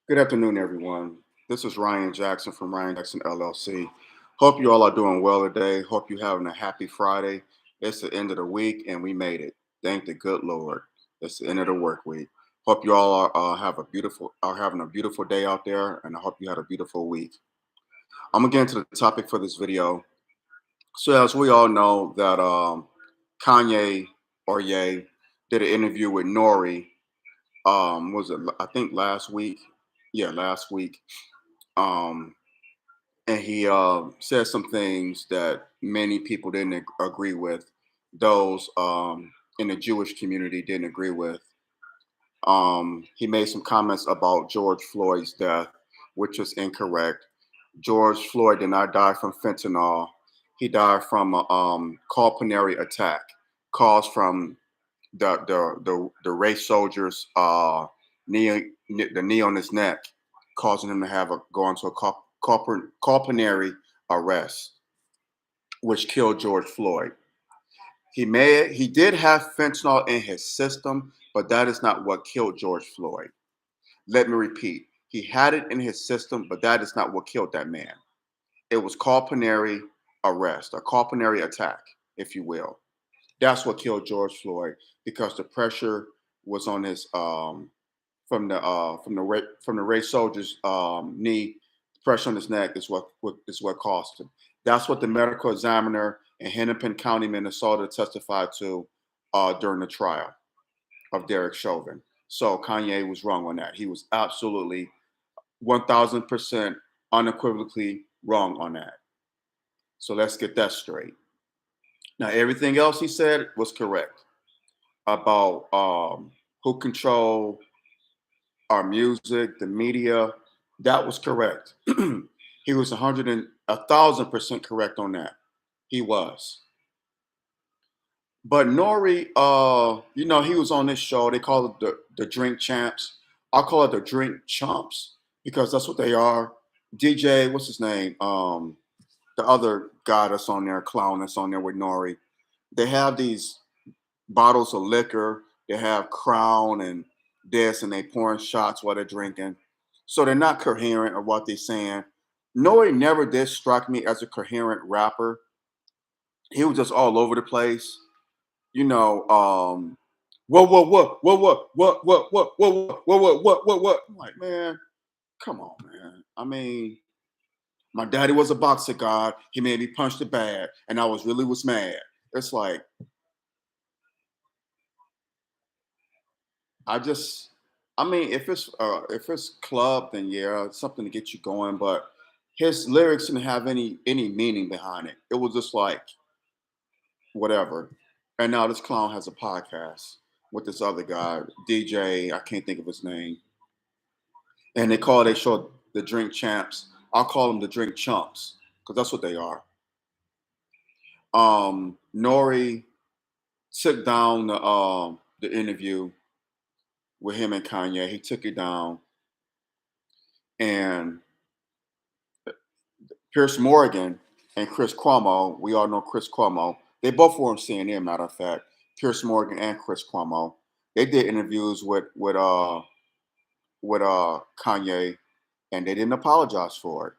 Good afternoon, everyone. This is Ryan Jackson from Ryan Jackson LLC. Hope you all are doing well today. Hope you're having a happy Friday. It's the end of the week and we made it. Thank the good Lord. It's the end of the work week. Hope you all are having a beautiful day out there, and I hope you had a beautiful week. I'm gonna get into the topic for this video. So as we all know that Kanye or Ye did an interview with Nori. Was it I think last week? Yeah, last week. Um, and he said some things that many people didn't agree with. Those in the Jewish community didn't agree with. He made some comments about George Floyd's death, which is incorrect. George Floyd did not die from fentanyl. He died from a pulmonary attack caused from the race soldiers the knee on his neck, causing him to have a go into a pulmonary arrest, which killed George Floyd. He did have fentanyl in his system, but that is not what killed George Floyd. Let me repeat. He had it in his system, but that is not what killed that man. It was pulmonary arrest, a pulmonary attack, if you will. That's what killed George Floyd because the pressure was on his from the race soldier's knee. Pressure on his neck is what caused him. That's what the medical examiner in Hennepin County, Minnesota, testified to during the trial of Derek Chauvin. So Kanye was wrong on that. He was absolutely 1,000% unequivocally wrong on that. So let's get that straight. Now, everything else he said was correct about who control our music, the media. That was correct. He was 1,000% correct on that. He was. But Nori, he was on this show. They call it the Drink Champs. I call it the Drink Chumps because that's what they are. DJ, what's his name? The other guy that's on there, clown that's on there with Nori. They have these bottles of liquor. They have Crown and this, and they pouring shots while they're drinking. So they're not coherent of what they're saying. Nori never did strike me as a coherent rapper. He was just all over the place. You know, what? I'm like, man, come on, man. I mean, my daddy was a boxer god. He made me punch the bag, and I was mad. It's like I just, I mean, if it's club, then yeah, it's something to get you going. But his lyrics didn't have any meaning behind it. It was just like whatever. And now this clown has a podcast with this other guy, DJ. I can't think of his name. And they show the Drink Champs. I'll call them the Drink Chumps because that's what they are. Nori took down the interview with him and Kanye. He took it down, and Piers Morgan and Chris Cuomo. We all know Chris Cuomo. They both were on CNN. Matter of fact, Piers Morgan and Chris Cuomo. They did interviews with Kanye, and they didn't apologize for it.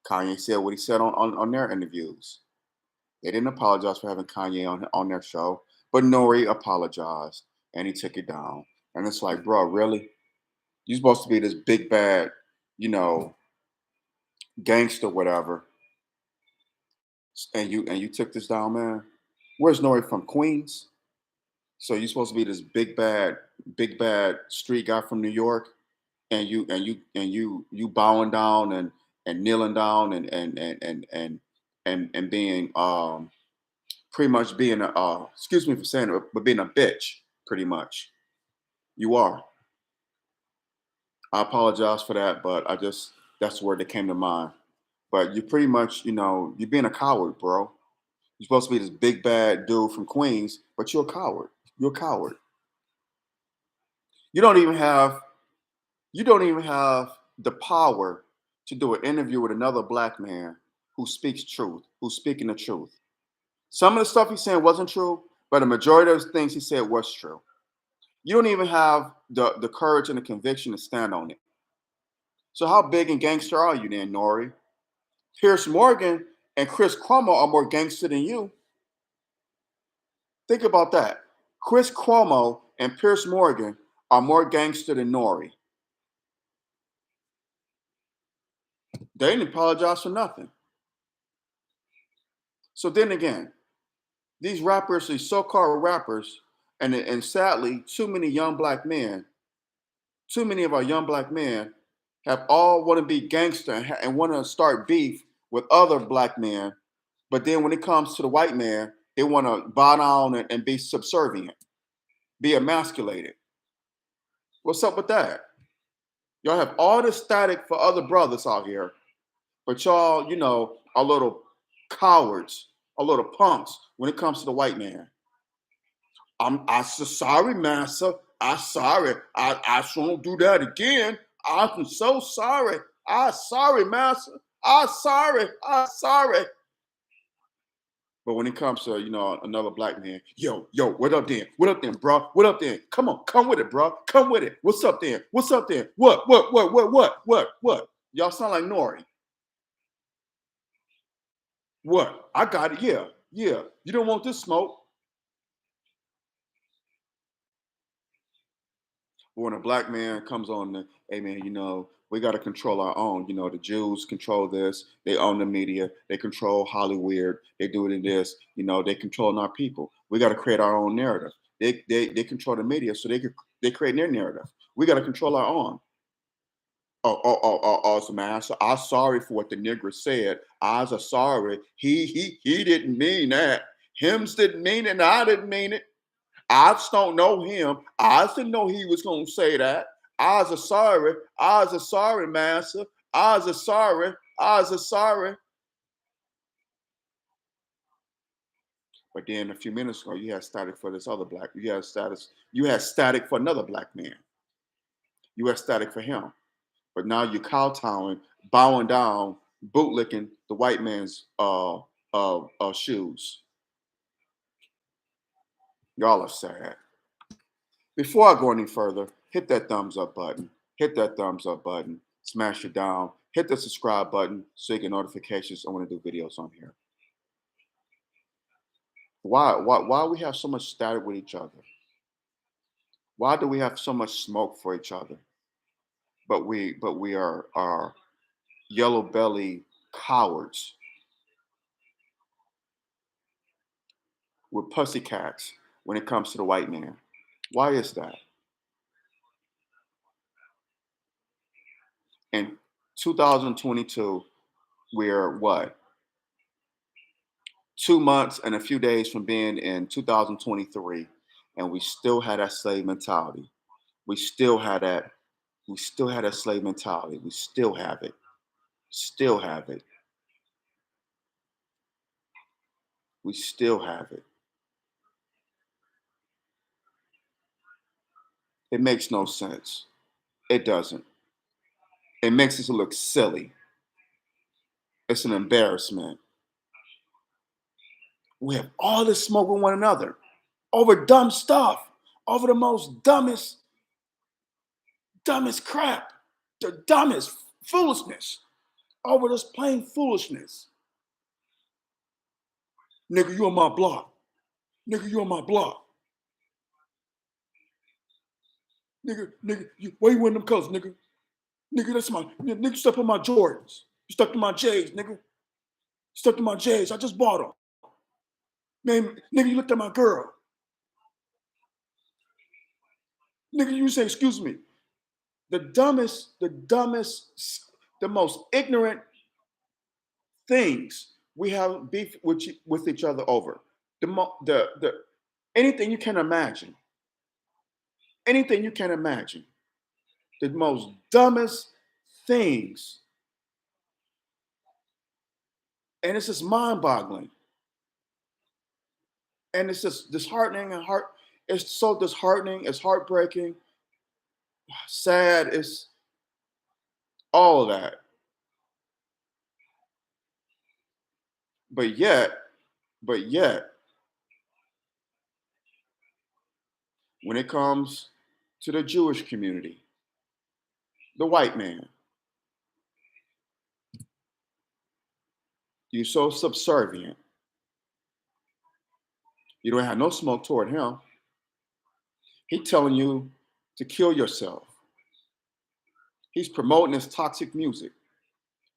Kanye said what he said on their interviews. They didn't apologize for having Kanye on their show, but Nori apologized and he took it down. And it's like, bro, really? You're supposed to be this big bad, you know, gangster, whatever, and you took this down, man. Where's Nori from? Queens. So you're supposed to be this big bad street guy from New York, and you bowing down and kneeling down and being pretty much being a excuse me for saying it, but being a bitch, pretty much. You are. I apologize for that, but I just that's the word that came to mind. But you pretty much, you're being a coward, bro. You're supposed to be this big bad dude from Queens, but you're a coward. You're a coward. You don't even have you don't even have the power to do an interview with another black man who speaks truth, who's speaking the truth. Some of the stuff he's saying wasn't true, but the majority of the things he said was true. You don't even have the courage and the conviction to stand on it. So how big and gangster are you then, N.O.R.E? Piers Morgan and Chris Cuomo are more gangster than you. Think about that. Chris Cuomo and Piers Morgan are more gangster than N.O.R.E. They didn't apologize for nothing. So then again, these rappers, these so-called rappers, and sadly, too many of our young black men have all want to be gangster and want to start beef with other black men, but then when it comes to the white man, they want to bow down and be subservient, be emasculated. What's up with that? Y'all have all this static for other brothers out here, but y'all, are little cowards, are little punks when it comes to the white man. I so sorry, massa. I sorry. I won't do that again. I'm so sorry. I sorry, massa. I sorry. I sorry. But when it comes to another black man, yo, what up then? What up then, bro? What up then? Come on, come with it, bro. Come with it. What's up then? What's up then? What? Y'all sound like N.O.R.E. What? I got it. Yeah. You don't want this smoke. But when a black man comes on, hey man, we got to control our own. The Jews control this. They own the media. They control Hollywood. They do it in this. They control our people. We got to create our own narrative. They control the media, so they create their narrative. We got to control our own. So man, I'm sorry for what the nigger said. I was sorry. He didn't mean that. Hims didn't mean it, and I didn't mean it. I just don't know him. I just didn't know he was going to say that. I was a sorry. I was a sorry, master. I was a sorry. I was a sorry. But then a few minutes ago, you had static for this other black. You had status. You had static for another black man. You had static for him. But now you're kowtowing, bowing down, bootlicking the white man's shoes. Y'all are sad. Before I go any further, hit that thumbs up button. Hit that thumbs up button. Smash it down. Hit the subscribe button so you get notifications I want to do videos on here. Why we have so much static with each other? Why do we have so much smoke for each other? But we are yellow belly cowards. We're pussycats when it comes to the white man. Why is that? In 2022, we're what? 2 months and a few days from being in 2023, and we still had that slave mentality. We still had that. We still had that slave mentality. We still have it. Still have it. We still have it. It makes no sense. It doesn't. It makes us look silly. It's an embarrassment. We have all this smoke with one another over dumb stuff, over the most dumbest crap, the dumbest foolishness, over this plain foolishness. Nigga, you on my block. Nigga, you on my block. Nigga, where you wearing them colors, nigga? Nigga, that's my nigga. Stuck on my Jordans. You stuck to my J's, nigga. Stuck to my J's. I just bought them. Man, nigga, you looked at my girl. Nigga, you say, excuse me. The most ignorant things we have beef with each other over. The anything you can imagine. Anything you can imagine. The most dumbest things. And it's just mind-boggling. And it's just disheartening it's so disheartening, it's heartbreaking, sad, it's all of that. But yet, when it comes to the Jewish community, the white man, You're so subservient. You don't have no smoke toward him. He's telling you to kill yourself. He's promoting this toxic music,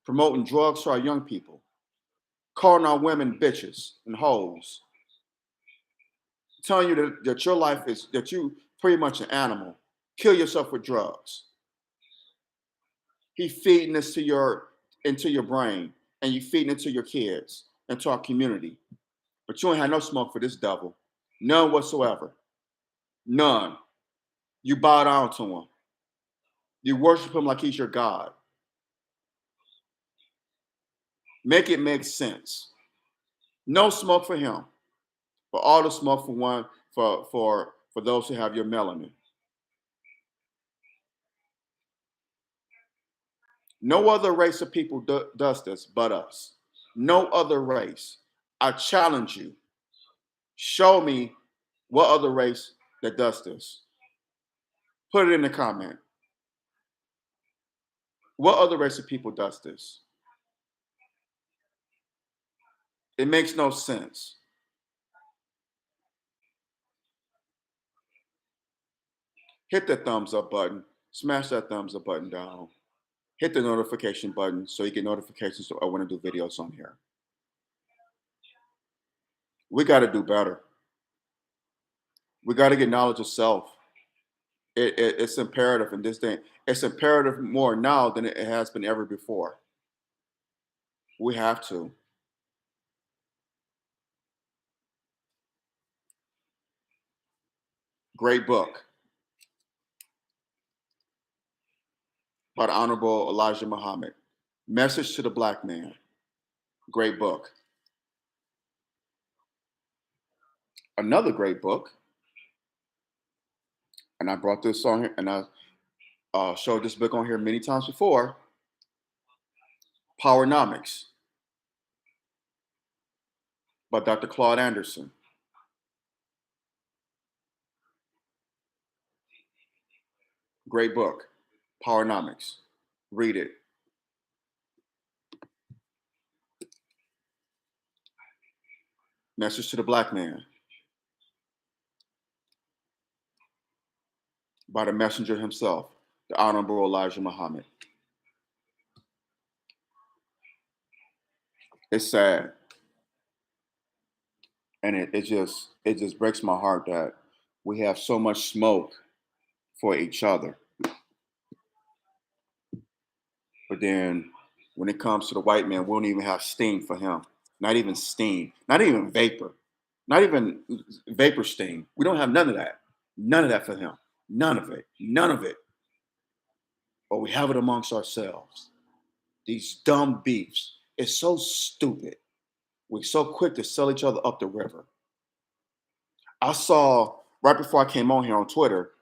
promoting drugs to our young people, calling our women bitches and hoes, telling you that your life is that you pretty much an animal. Kill yourself with drugs. He's feeding this to your into your brain, and you feeding it to your kids and to our community. But you ain't had no smoke for this devil, none whatsoever, none. You bow down to him. You worship him like he's your God. Make it make sense. No smoke for him, but all the smoke for one for those who have your melanin. No other race of people does this but us. No other race. I challenge you. Show me what other race that does this. Put it in the comment. What other race of people does this? It makes no sense. Hit the thumbs up button. Smash that thumbs up button down. Hit the notification button so you get notifications when I do videos on here. We got to do better. We got to get knowledge of self. It's imperative in this day. It's imperative more now than it has been ever before. We have to. Great book by the Honorable Elijah Muhammad. Message to the Black Man. Great book. Another great book, and I brought this on here, and I showed this book on here many times before. Powernomics by Dr. Claude Anderson. Great book. Powernomics. Read it. Message to the Black Man by the messenger himself, the Honorable Elijah Muhammad. It's sad. And it just breaks my heart that we have so much smoke for each other. But then when it comes to the white man, we don't even have steam for him. Not even steam, not even vapor, not even vapor steam. We don't have none of that. None of that for him. None of it. None of it. But we have it amongst ourselves. These dumb beefs. It's so stupid. We're so quick to sell each other up the river. I saw right before I came on here on Twitter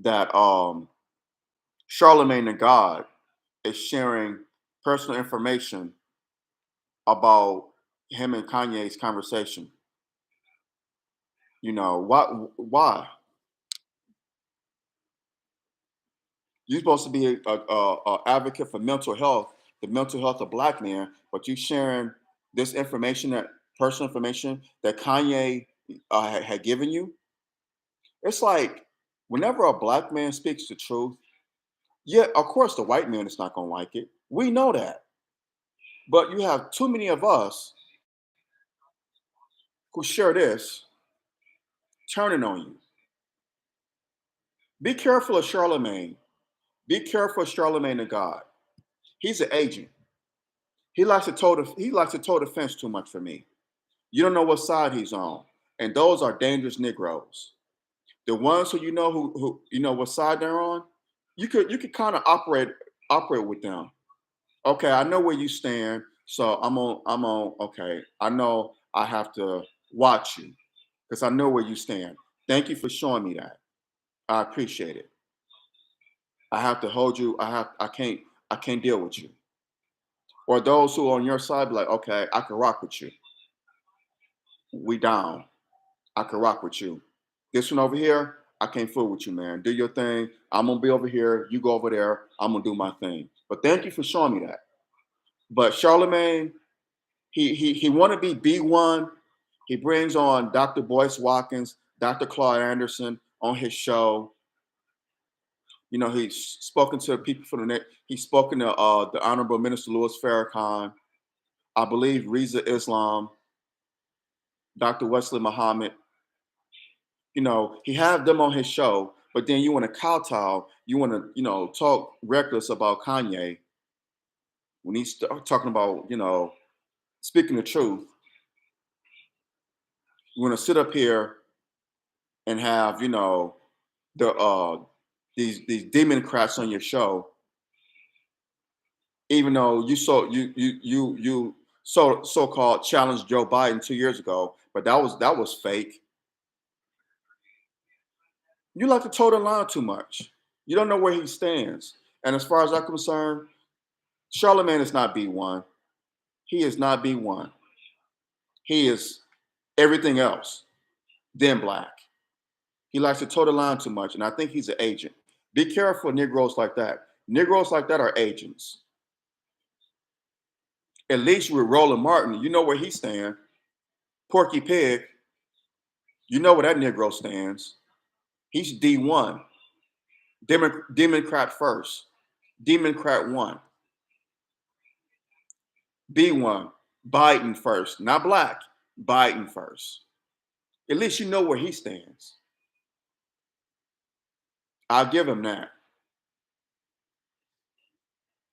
that Charlemagne the God is sharing personal information about him and Kanye's conversation. You know, why? You're supposed to be a advocate for mental health, the mental health of black men, but you sharing this information, that personal information that Kanye had given you. It's like whenever a black man speaks the truth, yeah, of course the white man is not gonna like it. We know that. But you have too many of us who share this turning on you. Be careful of Charlemagne. Be careful of Charlemagne the God. He's an agent. He likes to toe the fence too much for me. You don't know what side he's on. And those are dangerous Negroes. The ones who you know what side they're on, you could kind of operate with them. Okay, I know where you stand, so I'm on okay. I know I have to watch you because I know where you stand. Thank you for showing me that. I appreciate it. I have to hold you. I can't deal with you. Or those who are on your side be like, okay, I can rock with you. We down. I can rock with you. This one over here, I can't fool with you, man. Do your thing. I'm gonna be over here. You go over there. I'm gonna do my thing. But thank you for showing me that. But Charlemagne, He want to be B1. He brings on Dr. Boyce Watkins, Dr. Claude Anderson on his show. You know, he's spoken to people from the net. He's spoken to the Honorable Minister Louis Farrakhan, I believe Riza Islam, Dr. Wesley Muhammad. You know, he had them on his show, but then you want to kowtow, you want to, talk reckless about Kanye when he's talking about, speaking the truth. You want to sit up here and have, the these Democrats on your show, even though you called challenged Joe Biden 2 years ago, but that was fake. You like to toe the line too much. You don't know where he stands. And as far as I'm concerned, Charlemagne is not B1. He is not B1. He is everything else than black. He likes to toe the line too much, and I think he's an agent. Be careful, Negroes like that. Negroes like that are agents. At least with Roland Martin, you know where he stands. Porky Pig, you know where that Negro stands. He's D1, Democrat first, Democrat one, B1, Biden first, not black, Biden first. At least you know where he stands. I'll give him that.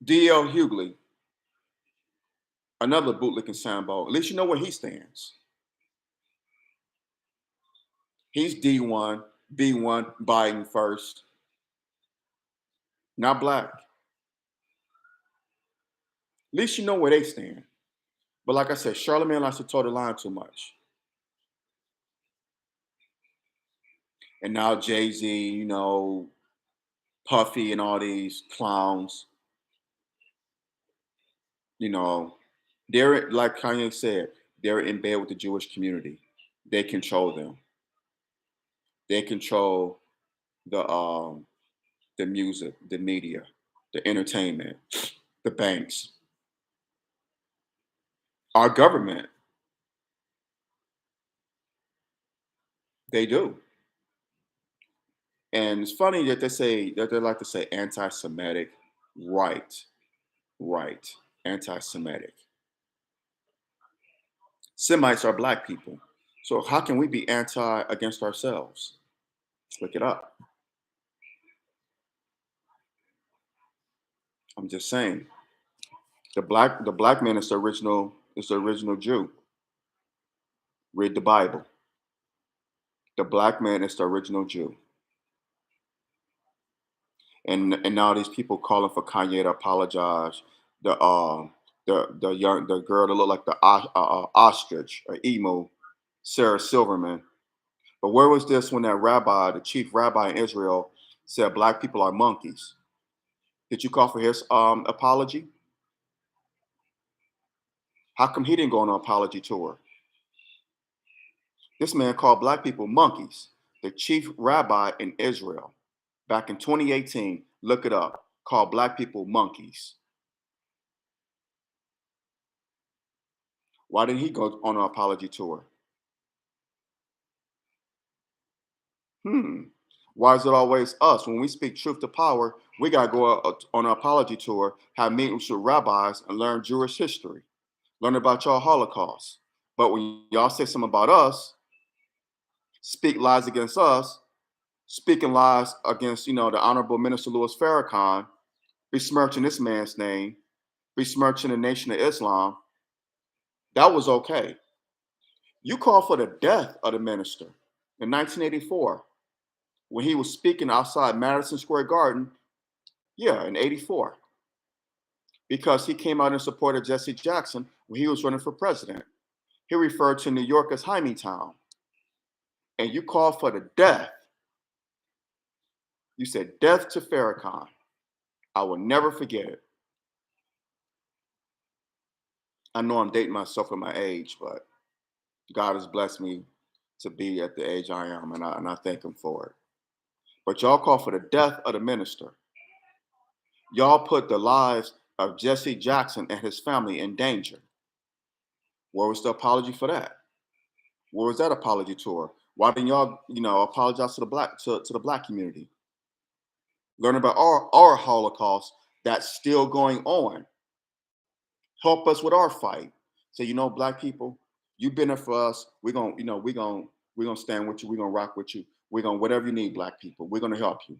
D.L. Hughley, another bootlicking Sambo. At least you know where he stands. He's D1, B1, Biden first, not black. At least you know where they stand. But like I said, Charlemagne likes to toe the line too much. And now Jay-Z, Puffy and all these clowns, you know, they're like Kanye said, they're in bed with the Jewish community. They control them. They control the music, the media, the entertainment, the banks, our government. They do. And it's funny that they like to say anti-Semitic. Right, right, anti-Semitic. Semites are black people. So how can we be anti against ourselves? Let's look it up. I'm just saying. The black man is the original Jew. Read the Bible. The black man is the original Jew. And now these people calling for Kanye to apologize. The girl that looked like the ostrich or emo, Sarah Silverman. But where was this when that rabbi, the chief rabbi in Israel, said black people are monkeys? Did you call for his apology? How come he didn't go on an apology tour? This man called black people monkeys. The chief rabbi in Israel back in 2018, look it up, called black people monkeys. Why didn't he go on an apology tour? Hmm. Why is it always us? When we speak truth to power, we got to go on an apology tour, have meetings with rabbis, and learn Jewish history, learn about your Holocaust. But when y'all say something about us, speak lies against us, speaking lies against, the Honorable Minister Louis Farrakhan, besmirching this man's name, besmirching the Nation of Islam, that was okay. You called for the death of the minister in 1984 when he was speaking outside Madison Square Garden, yeah, in 84, because he came out in support of Jesse Jackson when he was running for president. He referred to New York as Town. And you called for the death. You said death to Farrakhan. I will never forget it. I know I'm dating myself at my age, but God has blessed me to be at the age I am, and I thank him for it. But y'all call for the death of the minister. Y'all put the lives of Jesse Jackson and his family in danger. Where was the apology for that? Where was that apology tour? Why didn't y'all, apologize to the black community? Learn about our Holocaust that's still going on. Help us with our fight. Say, black people, you've been there for us. We're gonna stand with you. We're gonna rock with you. We're gonna whatever you need, black people. We're gonna help you.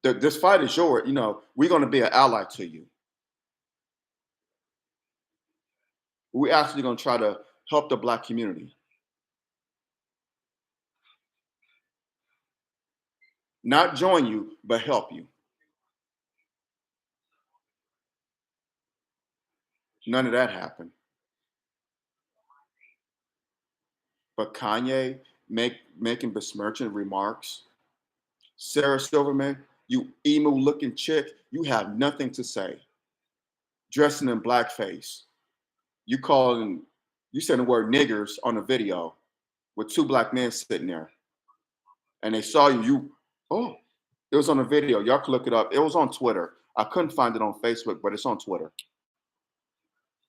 This fight is yours. We're gonna be an ally to you. We're actually gonna try to help the black community. Not join you, but help you. None of that happened. But Kanye making besmirching remarks. Sarah Silverman, you emo looking chick, you have nothing to say. Dressing in blackface. You calling, you said the word niggers on a video with two black men sitting there. And they saw oh, it was on a video. Y'all can look it up. It was on Twitter. I couldn't find it on Facebook, but it's on Twitter.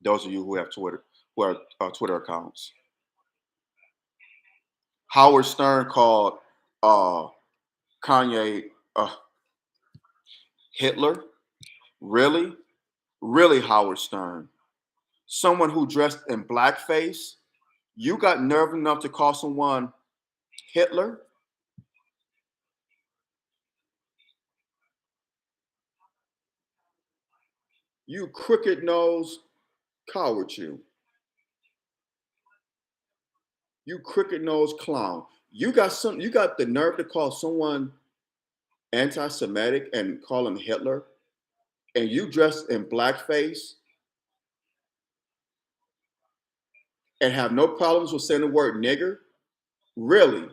Those of you who have Twitter, who have Twitter accounts. Howard Stern called Kanye Hitler. Really? Really, Howard Stern? Someone who dressed in blackface? You got nerve enough to call someone Hitler? You crooked nose coward, you. You crooked nose clown. You got the nerve to call someone anti-Semitic and call him Hitler, and you dressed in blackface and have no problems with saying the word nigger? Really?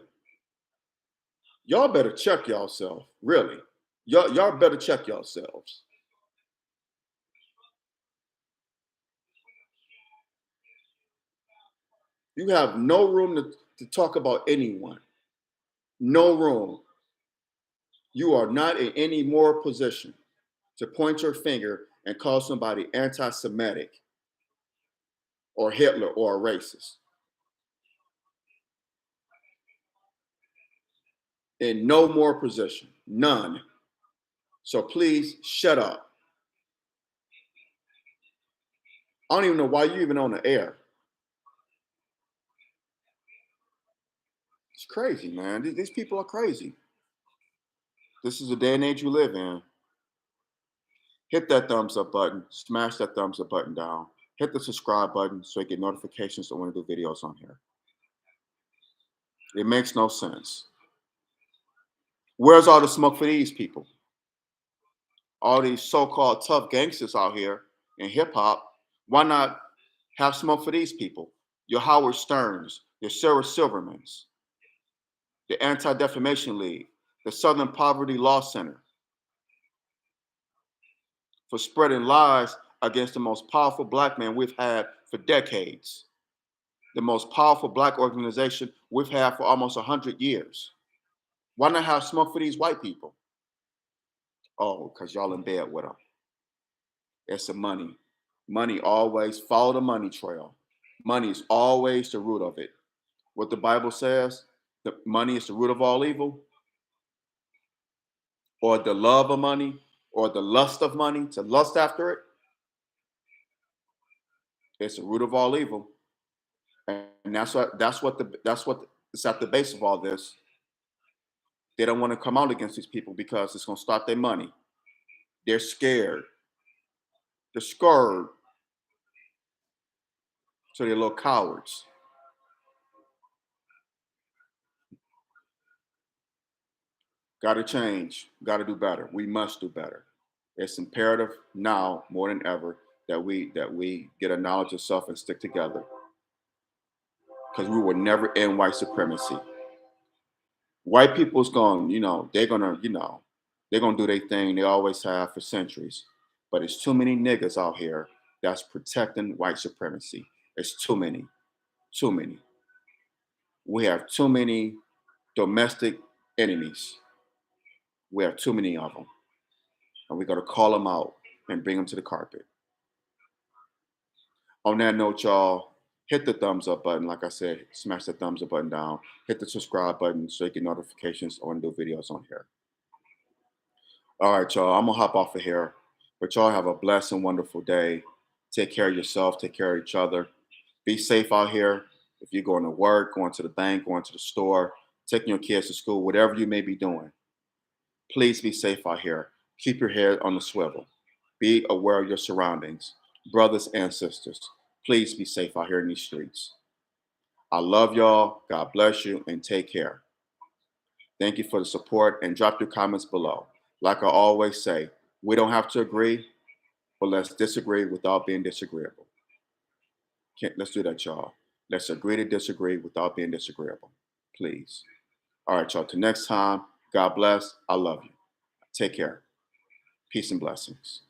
Y'all better check yourself. Really. Y'all better check yourselves. You have no room to talk about anyone. No room. You are not in any moral position to point your finger and call somebody anti Semitic or Hitler or a racist. In no more position. None. So please shut up. I don't even know why you're even on the air. It's crazy, man. These people are crazy. This is the day and age you live in. Hit that thumbs up button. Smash that thumbs up button down. Hit the subscribe button so you get notifications when we do videos on here. It makes no sense. Where's all the smoke for these people? All these so-called tough gangsters out here in hip hop. Why not have smoke for these people? Your Howard Sterns, your Sarah Silvermans, the Anti-Defamation League, the Southern Poverty Law Center, for spreading lies against the most powerful black man we've had for decades, the most powerful black organization we've had for almost 100 years. Why not have smoke for these white people? Oh, because y'all in bed with them. It's the money. Money always follow the money trail. Money is always the root of it. What the Bible says, the money is the root of all evil, or the love of money, or the lust of money, to lust after it. It's the root of all evil. And that's what is at the base of all this. They don't want to come out against these people because it's going to stop their money. They're scared. They're scared. So they're little cowards. Got to change. Got to do better. We must do better. It's imperative now more than ever that we get a knowledge of self and stick together. Because we will never end white supremacy. White people's going, they're gonna do their thing. They always have for centuries. But it's too many niggas out here that's protecting white supremacy. It's too many, too many. We have too many domestic enemies. We have too many of them, and we got to call them out and bring them to the carpet. On that note, y'all, hit the thumbs up button. Like I said, smash the thumbs up button down. Hit the subscribe button so you get notifications on new videos on here. All right, y'all. I'm gonna hop off of here. But y'all have a blessed and wonderful day. Take care of yourself, take care of each other. Be safe out here. If you're going to work, going to the bank, going to the store, taking your kids to school, whatever you may be doing, please be safe out here. Keep your head on the swivel. Be aware of your surroundings. Brothers and sisters, please be safe out here in these streets. I love y'all. God bless you and take care. Thank you for the support and drop your comments below. Like I always say, we don't have to agree, but let's disagree without being disagreeable. Let's do that, y'all. Let's agree to disagree without being disagreeable. Please. All right, y'all. Till next time, God bless. I love you. Take care. Peace and blessings.